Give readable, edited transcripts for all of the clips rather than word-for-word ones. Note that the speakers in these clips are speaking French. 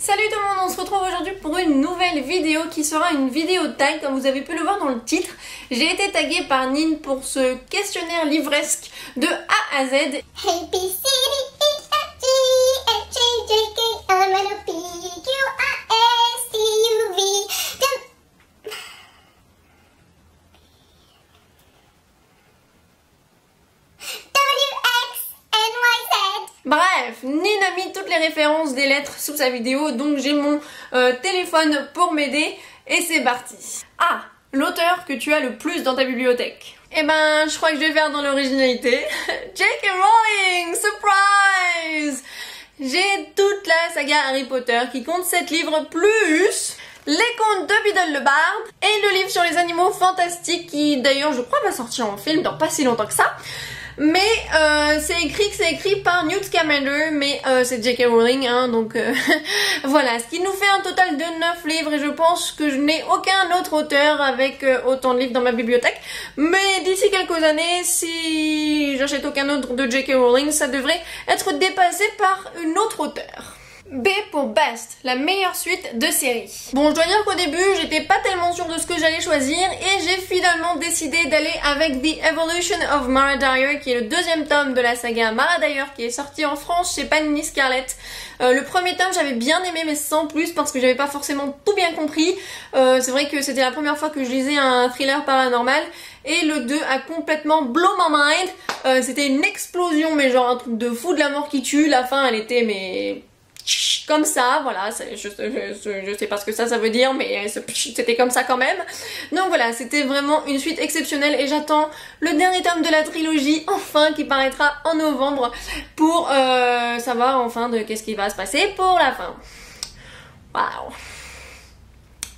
Salut tout le monde, on se retrouve aujourd'hui pour une nouvelle vidéo qui sera une vidéo tag, comme vous avez pu le voir dans le titre. J'ai été taguée par Nin pour ce questionnaire livresque de A à Z. Hey, B, C, D, E, F, G, H, J, J, K, L, M, N, O, P, Q, R, S, T, U, V, W, X, N, Y, Z. Bref, Nin a mis toutes les références des lettres sous sa vidéo, donc j'ai mon téléphone pour m'aider et c'est parti. Ah, l'auteur que tu as le plus dans ta bibliothèque. Eh ben, je crois que je vais faire dans l'originalité. J.K. Rowling, surprise! J'ai toute la saga Harry Potter qui compte 7 livres plus les contes de Biddle le Bard et le livre sur les animaux fantastiques qui d'ailleurs je crois va sortir en film dans pas si longtemps que ça. Mais c'est écrit par Newt Scamander, mais c'est J.K. Rowling, hein, donc voilà, ce qui nous fait un total de 9 livres et je pense que je n'ai aucun autre auteur avec autant de livres dans ma bibliothèque. Mais d'ici quelques années, si j'achète aucun autre de J.K. Rowling, ça devrait être dépassé par une autre auteure. B pour Best, la meilleure suite de série. Bon, je dois dire qu'au début, j'étais pas tellement sûre de ce que j'allais choisir et j'ai finalement décidé d'aller avec The Evolution of Mara Dyer, qui est le deuxième tome de la saga Mara Dyer, qui est sorti en France chez Panini Scarlet. Le premier tome, j'avais bien aimé, mais sans plus, parce que j'avais pas forcément tout bien compris. C'est vrai que c'était la première fois que je lisais un thriller paranormal. Et le 2 a complètement blow my mind. C'était une explosion, mais genre un truc de fou de la mort qui tue. La fin, elle était, mais comme ça, voilà, je sais pas ce que ça veut dire, mais c'était comme ça quand même. Donc voilà, c'était vraiment une suite exceptionnelle et j'attends le dernier tome de la trilogie, enfin, qui paraîtra en novembre pour savoir enfin de qu'est-ce qui va se passer pour la fin. Wow.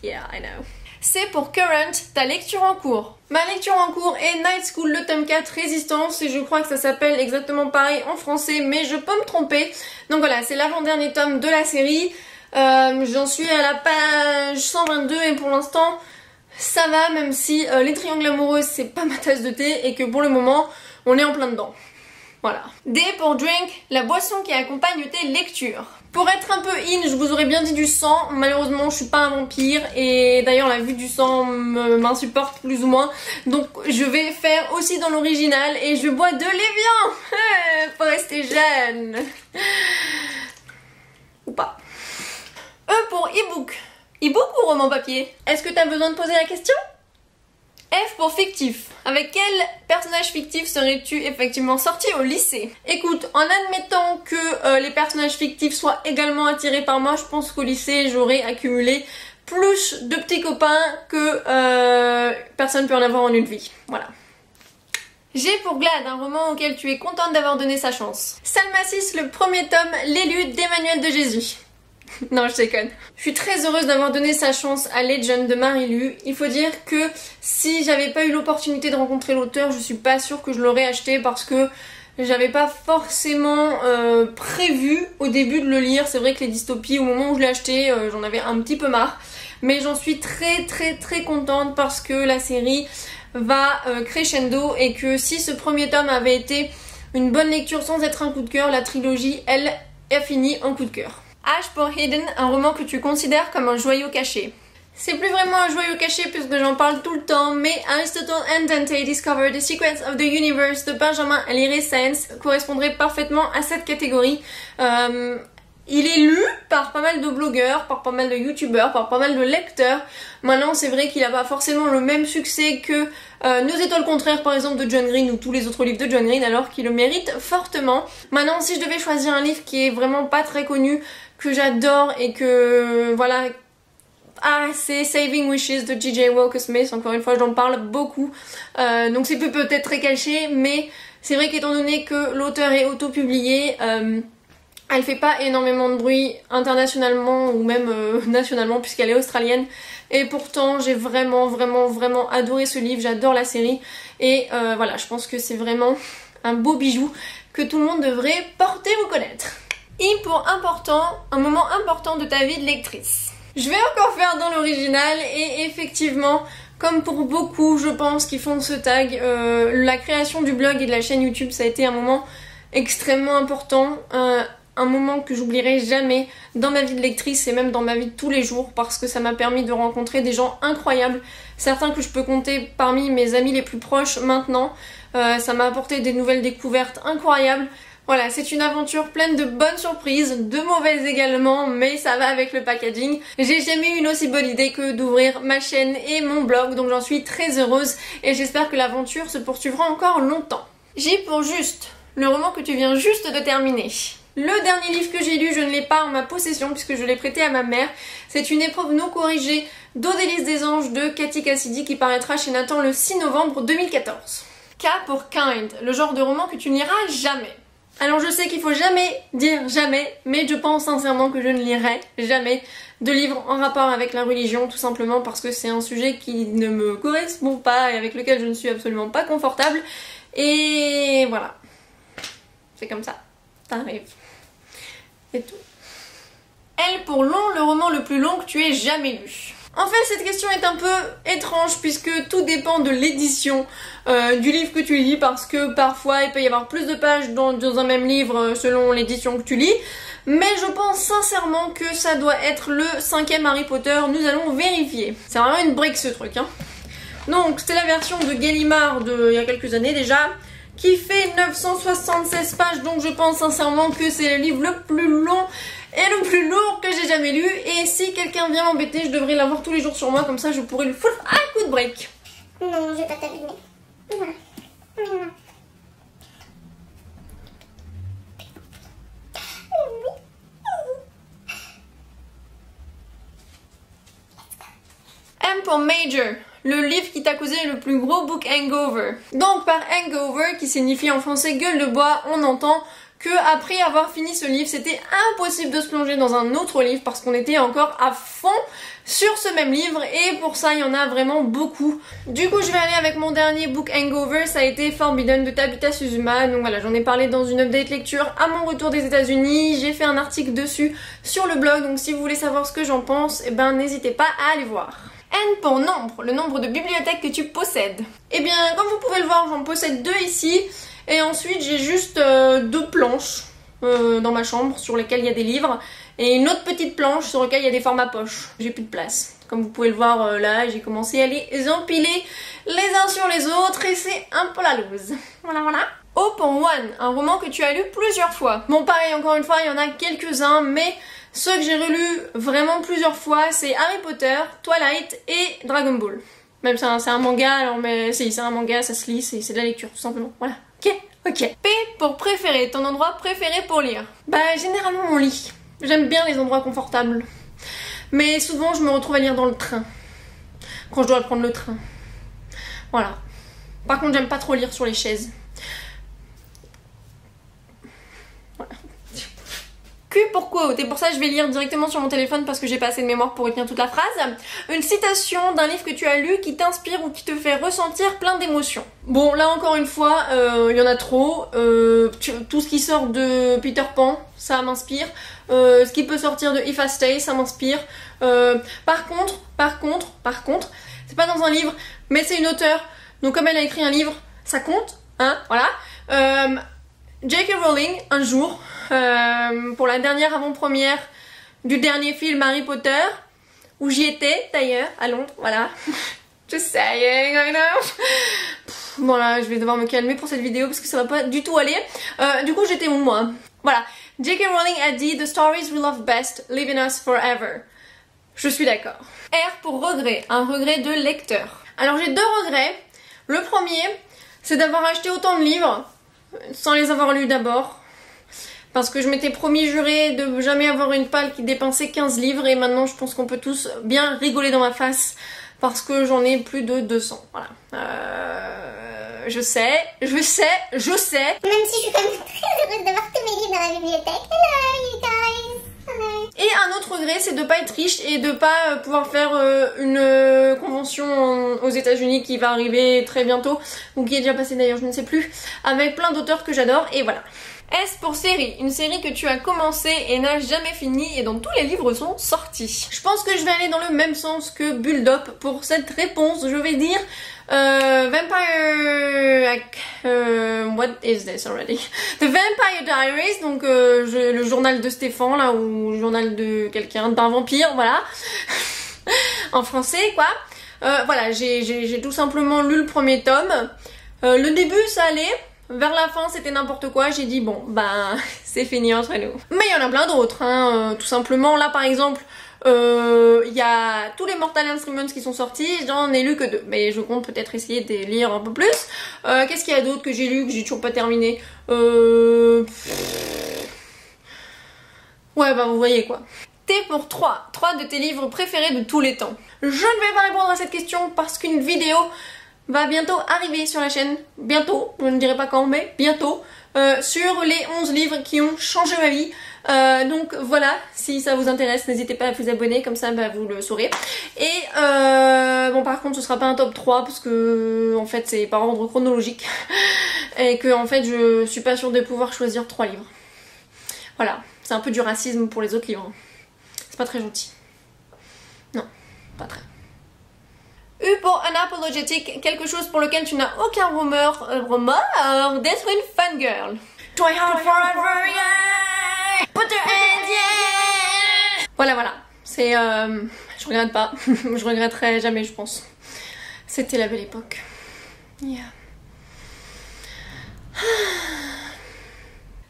Yeah, I know. C'est pour Current, ta lecture en cours. Ma lecture en cours est Night School, le tome 4, Résistance, et je crois que ça s'appelle exactement pareil en français, mais je peux me tromper. Donc voilà, c'est l'avant-dernier tome de la série. J'en suis à la page 122 et pour l'instant, ça va, même si les triangles amoureux, c'est pas ma tasse de thé et que pour le moment, on est en plein dedans. Voilà. D pour Drink, la boisson qui accompagne tes lectures. Pour être un peu in, je vous aurais bien dit du sang. Malheureusement, je suis pas un vampire et d'ailleurs la vue du sang m'insupporte plus ou moins. Donc je vais faire aussi dans l'original et je bois de l'évian pour rester jeune. Ou pas. E pour e-book. E-book ou roman papier? Est-ce que t'as besoin de poser la question? F pour fictif. Avec quel personnage fictif serais-tu effectivement sorti au lycée? Écoute, en admettant que les personnages fictifs soient également attirés par moi, je pense qu'au lycée j'aurais accumulé plus de petits copains que personne peut en avoir en une vie. Voilà. G pour Glad, un roman auquel tu es contente d'avoir donné sa chance. Salma 6, le premier tome, l'élu d'Emmanuel de Jésus. Non, je déconne. Je suis très heureuse d'avoir donné sa chance à Legend de Marie-Lu. Il faut dire que si j'avais pas eu l'opportunité de rencontrer l'auteur, je suis pas sûre que je l'aurais acheté parce que j'avais pas forcément prévu au début de le lire. C'est vrai que les dystopies, au moment où je l'ai acheté, j'en avais un petit peu marre. Mais j'en suis très contente parce que la série va crescendo et que si ce premier tome avait été une bonne lecture sans être un coup de cœur, la trilogie, elle, a fini en coup de cœur. H pour Hidden, un roman que tu considères comme un joyau caché. C'est plus vraiment un joyau caché puisque j'en parle tout le temps, mais Aristotle and Dante Discover the Secrets of the Universe de Benjamin Alire Sáenz correspondrait parfaitement à cette catégorie. Il est lu par pas mal de blogueurs, par pas mal de youtubeurs, par pas mal de lecteurs. Maintenant, c'est vrai qu'il n'a pas forcément le même succès que Nos étoiles contraires, par exemple, de John Green ou tous les autres livres de John Green, alors qu'il le mérite fortement. Maintenant, si je devais choisir un livre qui est vraiment pas très connu, que j'adore et que, voilà... Ah, c'est Saving Wishes de J.J. Walker Smith, encore une fois j'en parle beaucoup, donc c'est peut-être très caché, mais c'est vrai qu'étant donné que l'auteur est auto-publié, elle fait pas énormément de bruit internationalement ou même nationalement puisqu'elle est australienne, et pourtant j'ai vraiment adoré ce livre, j'adore la série, et voilà, je pense que c'est vraiment un beau bijou que tout le monde devrait porter ou connaître. I pour important, un moment important de ta vie de lectrice. Je vais encore faire dans l'original et effectivement, comme pour beaucoup je pense qui font ce tag, la création du blog et de la chaîne YouTube ça a été un moment extrêmement important. un moment que j'oublierai jamais dans ma vie de lectrice et même dans ma vie de tous les jours parce que ça m'a permis de rencontrer des gens incroyables, certains que je peux compter parmi mes amis les plus proches maintenant. Ça m'a apporté des nouvelles découvertes incroyables. Voilà, c'est une aventure pleine de bonnes surprises, de mauvaises également, mais ça va avec le packaging. J'ai jamais eu une aussi bonne idée que d'ouvrir ma chaîne et mon blog, donc j'en suis très heureuse et j'espère que l'aventure se poursuivra encore longtemps. J'ai pour juste le roman que tu viens juste de terminer. Le dernier livre que j'ai lu, je ne l'ai pas en ma possession puisque je l'ai prêté à ma mère. C'est une épreuve non corrigée d'Odélice des Anges de Cathy Cassidy qui paraîtra chez Nathan le 6 novembre 2014. K pour Kind, le genre de roman que tu ne liras jamais. Alors je sais qu'il faut jamais dire jamais, mais je pense sincèrement que je ne lirai jamais de livres en rapport avec la religion, tout simplement parce que c'est un sujet qui ne me correspond pas et avec lequel je ne suis absolument pas confortable. Et voilà. C'est comme ça. Ça arrive. C'est tout. L pour long, le roman le plus long que tu aies jamais lu. En fait, cette question est un peu étrange puisque tout dépend de l'édition du livre que tu lis parce que parfois il peut y avoir plus de pages dans un même livre selon l'édition que tu lis. Mais je pense sincèrement que ça doit être le 5e Harry Potter. Nous allons vérifier. C'est vraiment une brique ce truc, hein. Donc, c'est la version de Gallimard il y a quelques années déjà, qui fait 976 pages. Donc, je pense sincèrement que c'est le livre le plus long et le plus lourd que j'ai jamais lu. Et si quelqu'un vient m'embêter, je devrais l'avoir tous les jours sur moi. Comme ça, je pourrais le foutre à coup de break. Non, je vais pas t'abîmer. Voilà. Voilà. M pour Major, le livre qui t'a causé le plus gros book hangover. Donc par hangover, qui signifie en français gueule de bois, on entend que après avoir fini ce livre, c'était impossible de se plonger dans un autre livre parce qu'on était encore à fond sur ce même livre et pour ça il y en a vraiment beaucoup. Du coup je vais aller avec mon dernier book hangover, ça a été Forbidden de Tabitha Suzuma. Donc voilà, j'en ai parlé dans une update lecture à mon retour des États-Unis. J'ai fait un article dessus sur le blog, donc si vous voulez savoir ce que j'en pense, eh ben n'hésitez pas à aller voir. N pour nombre, le nombre de bibliothèques que tu possèdes. Eh bien, comme vous pouvez le voir, j'en possède 2 ici. Et ensuite, j'ai juste 2 planches dans ma chambre sur lesquelles il y a des livres. Et une autre petite planche sur laquelle il y a des formats poche. J'ai plus de place. Comme vous pouvez le voir là, j'ai commencé à les empiler les uns sur les autres. Et c'est un peu la loose. Voilà, voilà. O pour One, un roman que tu as lu plusieurs fois. Bon, pareil, encore une fois, il y en a quelques-uns, mais ceux que j'ai relus vraiment plusieurs fois, c'est Harry Potter, Twilight et Dragon Ball. Même c'est un manga, alors mais si, c'est un manga, ça se lit, c'est de la lecture, tout simplement. Voilà. Ok. P pour préféré, ton endroit préféré pour lire. Bah, généralement mon lit. J'aime bien les endroits confortables. Mais souvent, je me retrouve à lire dans le train. Quand je dois prendre le train. Voilà. Par contre, j'aime pas trop lire sur les chaises. Voilà. Q pour quote, et pour ça je vais lire directement sur mon téléphone parce que j'ai pas assez de mémoire pour retenir toute la phrase. Une citation d'un livre que tu as lu qui t'inspire ou qui te fait ressentir plein d'émotions. Bon, là encore une fois, il y en a trop. Tout ce qui sort de Peter Pan, ça m'inspire. Ce qui peut sortir de If I Stay, ça m'inspire. Par contre, c'est pas dans un livre, mais c'est une auteure. Donc comme elle a écrit un livre, ça compte, hein, voilà. J.K. Rowling, un jour, pour la dernière avant-première du dernier film Harry Potter, où j'y étais d'ailleurs, à Londres, voilà. Just saying, I know. Voilà, je vais devoir me calmer pour cette vidéo parce que ça va pas du tout aller. Du coup, j'étais où moi? Voilà. J.K. Rowling a dit « The stories we love best live in us forever ». Je suis d'accord. R pour regret, un regret de lecteur. Alors j'ai 2 regrets. Le premier, c'est d'avoir acheté autant de livres sans les avoir lus d'abord. Parce que je m'étais promis juré de jamais avoir une palle qui dépensait 15 livres et maintenant je pense qu'on peut tous bien rigoler dans ma face parce que j'en ai plus de 200. Voilà. Je sais. Même si je suis quand même très heureuse d'avoir tous mes livres dans la bibliothèque. Hello, you guys. Hello. Et un autre regret, c'est de pas être riche et de pas pouvoir faire une convention aux États-Unis qui va arriver très bientôt, ou qui est déjà passée d'ailleurs, je ne sais plus, avec plein d'auteurs que j'adore, et voilà. S pour série, une série que tu as commencé et n'as jamais fini et dont tous les livres sont sortis. Je pense que je vais aller dans le même sens que Bulldop pour cette réponse. Je vais dire Vampire... what is this already? The Vampire Diaries, donc le journal de Stéphane là, ou le journal de quelqu'un, d'un vampire, voilà. En français quoi. Voilà, j'ai tout simplement lu le premier tome. Le début ça allait. Vers la fin, c'était n'importe quoi. J'ai dit, bon, ben, c'est fini entre nous. Mais il y en a plein d'autres, hein. Tout simplement, là, par exemple, il y a tous les Mortal Instruments qui sont sortis. J'en ai lu que 2. Mais je compte peut-être essayer de lire un peu plus. Qu'est-ce qu'il y a d'autre que j'ai lu, que j'ai toujours pas terminé? Ouais, bah, vous voyez, quoi. T pour 3. 3 de tes livres préférés de tous les temps. Je ne vais pas répondre à cette question parce qu'une vidéo va bientôt arriver sur la chaîne, bientôt, je ne dirai pas quand, mais bientôt, sur les 11 livres qui ont changé ma vie. Donc voilà, si ça vous intéresse, n'hésitez pas à vous abonner, comme ça bah, vous le saurez. Et bon, par contre, ce sera pas un top 3 parce que en fait c'est par ordre chronologique et que en fait je suis pas sûre de pouvoir choisir 3 livres. Voilà, c'est un peu du racisme pour les autres livres. C'est pas très gentil. Non, pas très. U pour unapologetic, quelque chose pour lequel tu n'as aucun remords d'être une fangirl. Try hard forever, yeah! Put your hands, yeah! Voilà. C'est... je regrette pas. Je regretterai jamais, je pense. C'était la belle époque. Yeah.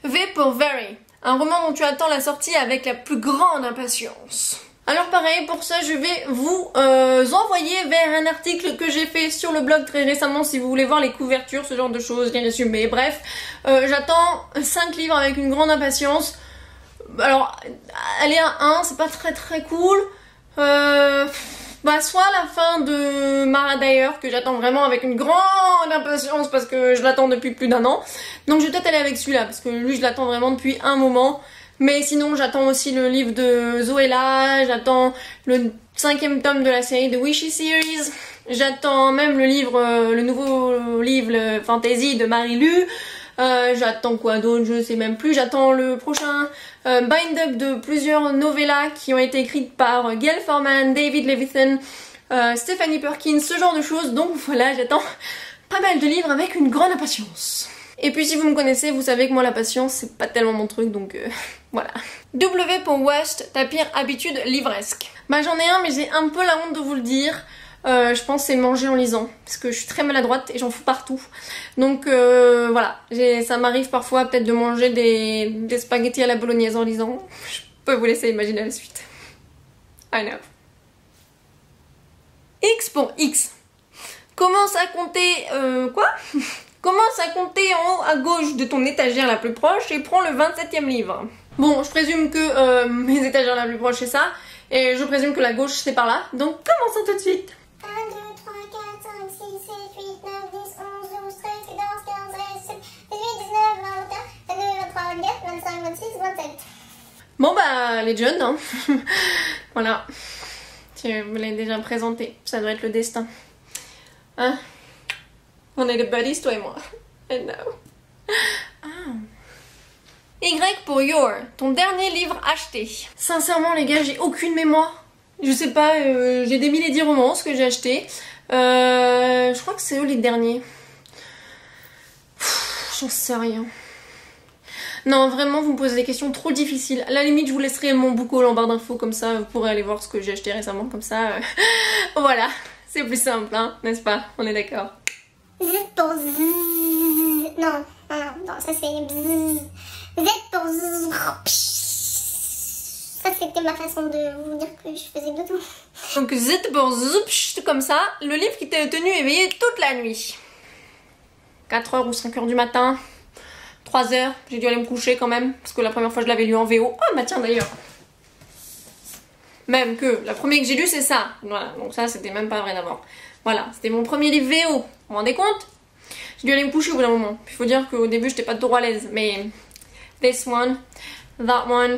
V pour very. Un roman dont tu attends la sortie avec la plus grande impatience. Alors pareil, pour ça je vais vous envoyer vers un article que j'ai fait sur le blog très récemment si vous voulez voir les couvertures, ce genre de choses, les résumés, bref. J'attends 5 livres avec une grande impatience. Alors, aller à 1, c'est pas très cool. Bah soit la fin de Mara d'ailleurs, que j'attends vraiment avec une grande impatience parce que je l'attends depuis plus d'1 an. Donc je vais peut-être aller avec celui-là, parce que lui je l'attends vraiment depuis un moment. Mais sinon j'attends aussi le livre de Zoella, j'attends le 5e tome de la série de Wishy Series, j'attends même le livre, le nouveau livre le fantasy de Marie-Lu, j'attends quoi d'autre, je sais même plus, j'attends le prochain bind-up de plusieurs novellas qui ont été écrites par Gail Forman, David Levithan, Stephanie Perkins, ce genre de choses, donc voilà, j'attends pas mal de livres avec une grande impatience. Et puis si vous me connaissez, vous savez que moi la patience c'est pas tellement mon truc donc voilà. W pour worst, ta pire habitude livresque. Bah j'en ai un mais j'ai un peu la honte de vous le dire. Je pense c'est manger en lisant parce que je suis très maladroite et j'en fous partout. Donc voilà, ça m'arrive parfois peut-être de manger des spaghettis à la bolognaise en lisant. Je peux vous laisser imaginer la suite. I know. X pour X. Commence à compter quoi? Commence à compter en haut à gauche de ton étagère la plus proche et prends le 27e livre. Bon, je présume que mes étagères la plus proche c'est ça, et je présume que la gauche c'est par là, donc commençons tout de suite. 1, 2, 3, 4, 5, 6, 7, 8, 9, 10, 11, 12, 13, 14, 15, 16, 17, 18, 19, 20, 21, 22, 23, 24, 25, 26, 27. Bon bah, les jeunes, hein. Voilà. Je vous l'ai déjà présenté, ça doit être le destin. Hein? On est des buddies, toi et moi. I know. Ah. Y pour your, ton dernier livre acheté. Sincèrement les gars, j'ai aucune mémoire. Je sais pas, j'ai des 1010 romances que j'ai achetés. Je crois que c'est eux les derniers. J'en sais rien. Non, vraiment, vous me posez des questions trop difficiles. À la limite, je vous laisserai mon bouquet en barre d'infos, comme ça, vous pourrez aller voir ce que j'ai acheté récemment, comme ça. Voilà, c'est plus simple, hein, n'est-ce pas? On est d'accord. Z pour Z. Non, ça c'est bzzz. Z pour Z. Ça c'était ma façon de vous dire que je faisais dodo. Donc Z pour Z, comme ça, le livre qui t'a tenu éveillé toute la nuit. 4h ou 5h du matin, 3h, j'ai dû aller me coucher quand même, parce que la première fois je l'avais lu en VO. Oh bah tiens d'ailleurs. Même que, la première que j'ai lu c'est ça. Voilà, donc ça c'était même pas vrai d'abord. Voilà, c'était mon premier livre VO. Vous vous rendez compte? J'ai dû aller me coucher au bout d'un moment. Il faut dire qu'au début j'étais pas trop à l'aise, mais this one, that one,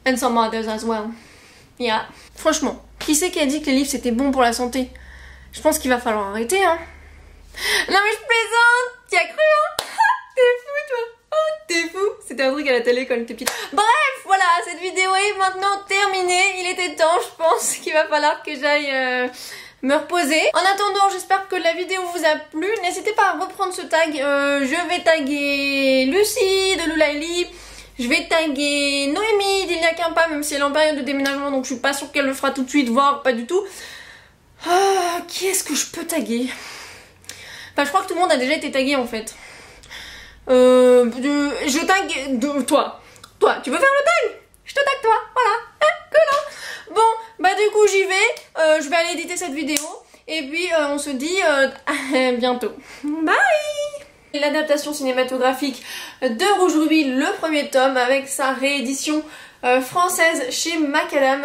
and some others as well. Yeah. Franchement, qui c'est qui a dit que les livres c'était bon pour la santé? Je pense qu'il va falloir arrêter, hein. Non mais je plaisante. T'y as cru, hein? T'es fou toi. Oh T'es fou? C'était un truc à la télé quand j'étais petite. Bref, voilà, cette vidéo est maintenant terminée. Il était temps, je pense qu'il va falloir que j'aille me reposer. En attendant, j'espère que la vidéo vous a plu. N'hésitez pas à reprendre ce tag. Je vais taguer Lucie de Loulaili. Je vais taguer Noémie d'Il n'y a qu'un pas, même si elle est en période de déménagement, donc je suis pas sûre qu'elle le fera tout de suite, voire pas du tout. Qui est-ce que je peux taguer? Enfin, je crois que tout le monde a déjà été tagué en fait. Je tag toi. Toi, tu veux faire le tag? Je te tag toi, voilà. Cool. Bon, bah du coup j'y vais. Je vais aller éditer cette vidéo. Et puis on se dit à bientôt. Bye. L'adaptation cinématographique de Rouge Rubis, le premier tome, avec sa réédition française chez Macadam.